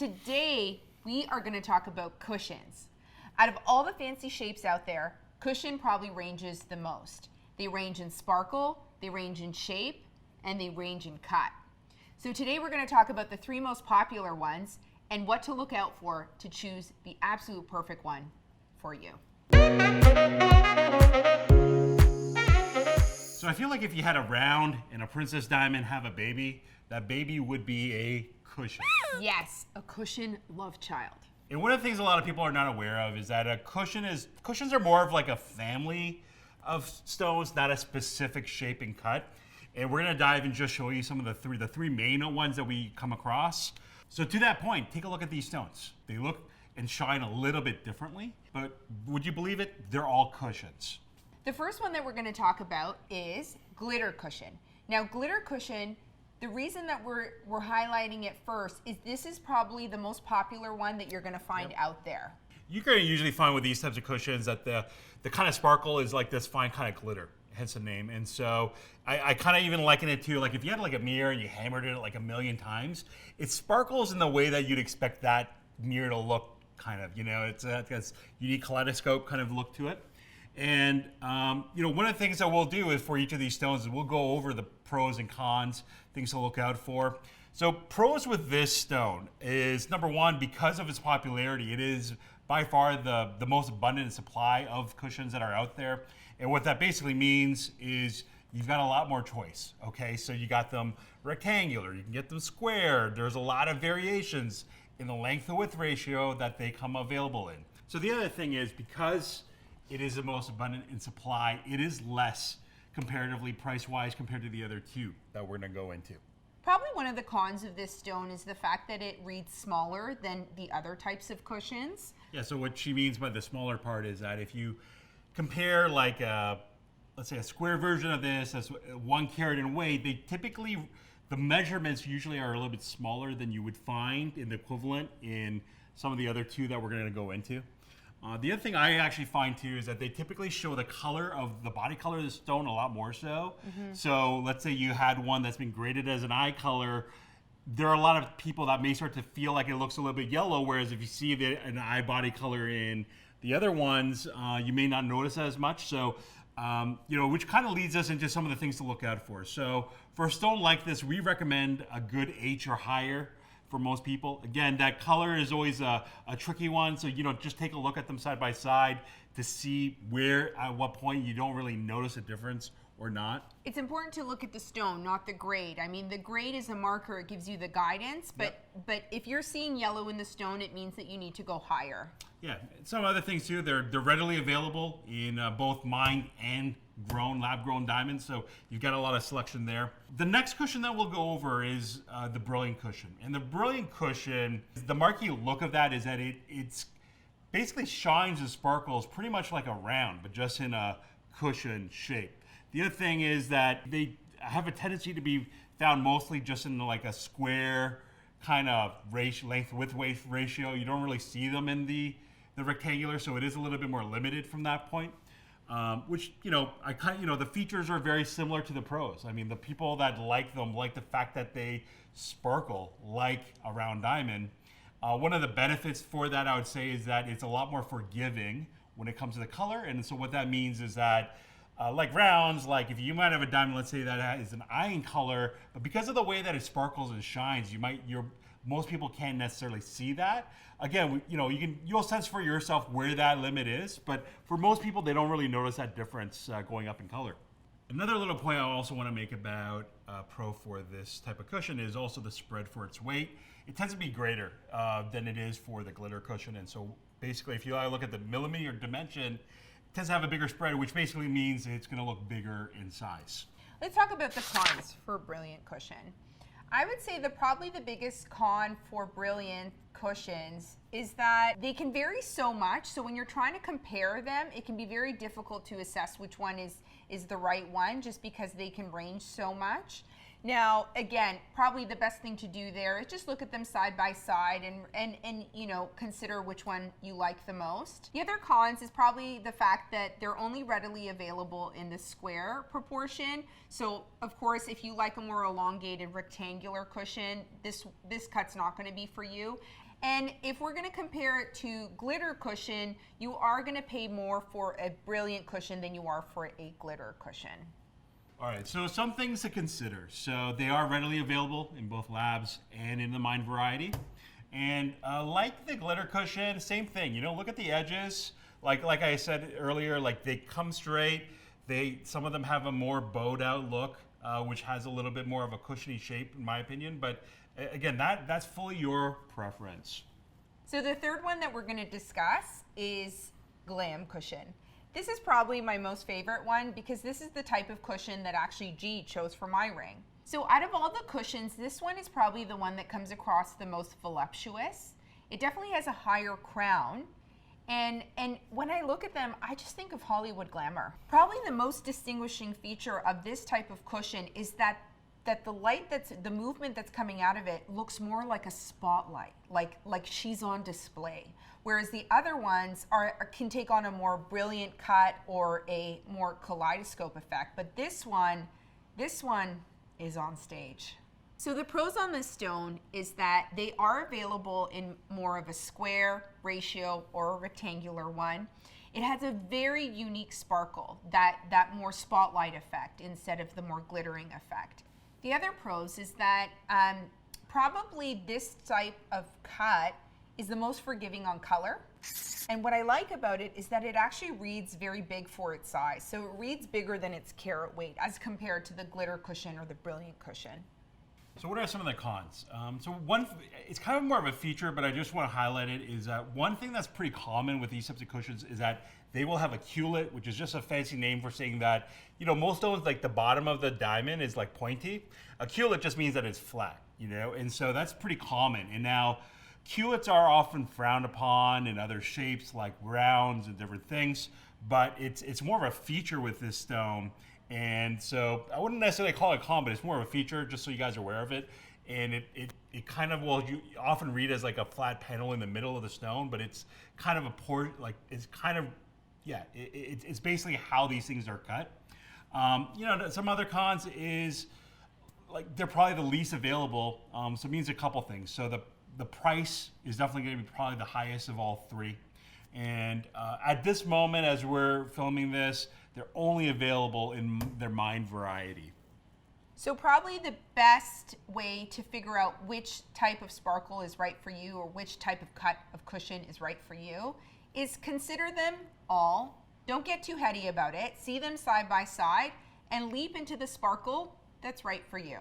Today, we are going to talk about cushions. Out of all the fancy shapes out there, cushion probably ranges the most. They range in sparkle, they range in shape, and they range in cut. So today we're going to talk about the 3 most popular ones and what to look out for to choose the absolute perfect one for you. So I feel like if you had a round and a princess diamond have a baby, that baby would be a cushion. Yes, a cushion love child. And one of the things a lot of people are not aware of is that cushions are more of like a family of stones, not a specific shape and cut. And we're gonna dive and just show you some of the three main ones that we come across. So to that point, take a look at these stones. They look and shine a little bit differently, but would you believe it? They're all cushions. The first one that we're going to talk about is glitter cushion. Now, glitter cushion, the reason that we're highlighting it first is this is probably the most popular one that you're going to find out there. You're going to usually find with these types of cushions that the kind of sparkle is like this fine kind of glitter, hence the name. And so I kind of even liken it to like if you had like a mirror and you hammered it like a million times, it sparkles in the way that you'd expect that mirror to look kind of, it's got unique kaleidoscope kind of look to it. And one of the things that we'll do is for each of these stones is we'll go over the pros and cons, things to look out for. So pros with this stone is, number one, because of its popularity, it is by far the most abundant supply of cushions that are out there. And what that basically means is you've got a lot more choice, okay? So you got them rectangular, you can get them square, there's a lot of variations in the length to width ratio that they come available in. So the other thing is, because it is the most abundant in supply, it is less comparatively price-wise compared to the other two that we're gonna go into. Probably one of the cons of this stone is the fact that it reads smaller than the other types of cushions. Yeah, so what she means by the smaller part is that if you compare like let's say a square version of this as 1 carat in weight, the measurements usually are a little bit smaller than you would find in the equivalent in some of the other two that we're gonna go into. The other thing I actually find too is that they typically show the color of the body color of the stone a lot more so. Mm-hmm. So let's say you had one that's been graded as an eye color. There are a lot of people that may start to feel like it looks a little bit yellow, whereas if you see an eye body color in the other ones, you may not notice as much. So, which kind of leads us into some of the things to look out for. So for a stone like this, we recommend a good H or higher for most people. Again, that color is always a tricky one, so just take a look at them side by side to see where, at what point you don't really notice a difference or not. It's important to look at the stone, not the grade. I mean, the grade is a marker, it gives you the guidance, but if you're seeing yellow in the stone, it means that you need to go higher. Yeah, some other things too, they're readily available in both mined and lab-grown diamonds, so you've got a lot of selection there. The next cushion that we'll go over is the brilliant cushion. And the brilliant cushion, the marquee look of that is that it's basically shines and sparkles pretty much like a round, but just in a cushion shape. The other thing is that they have a tendency to be found mostly just in like a square kind of length-width ratio. You don't really see them in the rectangular, so it is a little bit more limited from that point. Which, the features are very similar to the pros. I mean, the people that like them like the fact that they sparkle like a round diamond. One of the benefits for that, I would say, is that it's a lot more forgiving when it comes to the color. And so what that means is that like rounds, like if you might have a diamond, let's say that is an iron color, but because of the way that it sparkles and shines, most people can't necessarily see that. Again, you'll sense for yourself where that limit is, but for most people, they don't really notice that difference going up in color. Another little point I also want to make about pro for this type of cushion is also the spread for its weight. It tends to be greater than it is for the glitter cushion, and so basically, if you look at the millimeter dimension, it tends to have a bigger spread, which basically means it's going to look bigger in size. Let's talk about the cons for brilliant cushion. I would say that probably the biggest con for brilliant cushions is that they can vary so much. So when you're trying to compare them, it can be very difficult to assess which one is the right one just because they can range so much. Now, again, probably the best thing to do there is just look at them side by side and consider which one you like the most. The other cons is probably the fact that they're only readily available in the square proportion. So, of course, if you like a more elongated rectangular cushion, this cut's not going to be for you. And if we're going to compare it to glitter cushion, you are going to pay more for a Brilliant cushion than you are for a glitter cushion. All right, so some things to consider. So they are readily available in both labs and in the Mind variety. And like the glitter cushion, same thing. You know, look at the edges. Like I said earlier, like they come straight. Some of them have a more bowed out look, which has a little bit more of a cushiony shape, in my opinion. But again, that's fully your preference. So the third one that we're going to discuss is glam cushion. This is probably my most favorite one because this is the type of cushion that actually G chose for my ring. So out of all the cushions, this one is probably the one that comes across the most voluptuous. It definitely has a higher crown. And when I look at them, I just think of Hollywood glamour. Probably the most distinguishing feature of this type of cushion is that the light the movement that's coming out of it looks more like a spotlight, like she's on display. Whereas the other ones can take on a more brilliant cut or a more kaleidoscope effect. But this one is on stage. So the pros on this stone is that they are available in more of a square, ratio, or a rectangular one. It has a very unique sparkle, that more spotlight effect instead of the more glittering effect. The other pros is that probably this type of cut is the most forgiving on color. And what I like about it is that it actually reads very big for its size. So it reads bigger than its carat weight as compared to the glitter cushion or the Brilliant cushion. So what are some of the cons? So one, it's kind of more of a feature, but I just want to highlight it, is that one thing that's pretty common with these types of cushions is that they will have a culet, which is just a fancy name for saying that, you know, most stones, like the bottom of the diamond is like pointy. A culet just means that it's flat, you know, and so that's pretty common. And now culets are often frowned upon in other shapes like rounds and different things, but it's more of a feature with this stone. And so I wouldn't necessarily call it con, but it's more of a feature, just so you guys are aware of it. And it kind of, well, you often read as like a flat panel in the middle of the stone, but it's kind of it's kind of, yeah, it's basically how these things are cut. You know, some other cons is, like, they're probably the least available, so it means a couple things. So the price is definitely going to be probably the highest of all three. And at this moment, as we're filming this, they're only available in their Mind variety. So probably the best way to figure out which type of sparkle is right for you or which type of cut of cushion is right for you is consider them all. Don't get too heady about it. See them side by side and leap into the sparkle that's right for you.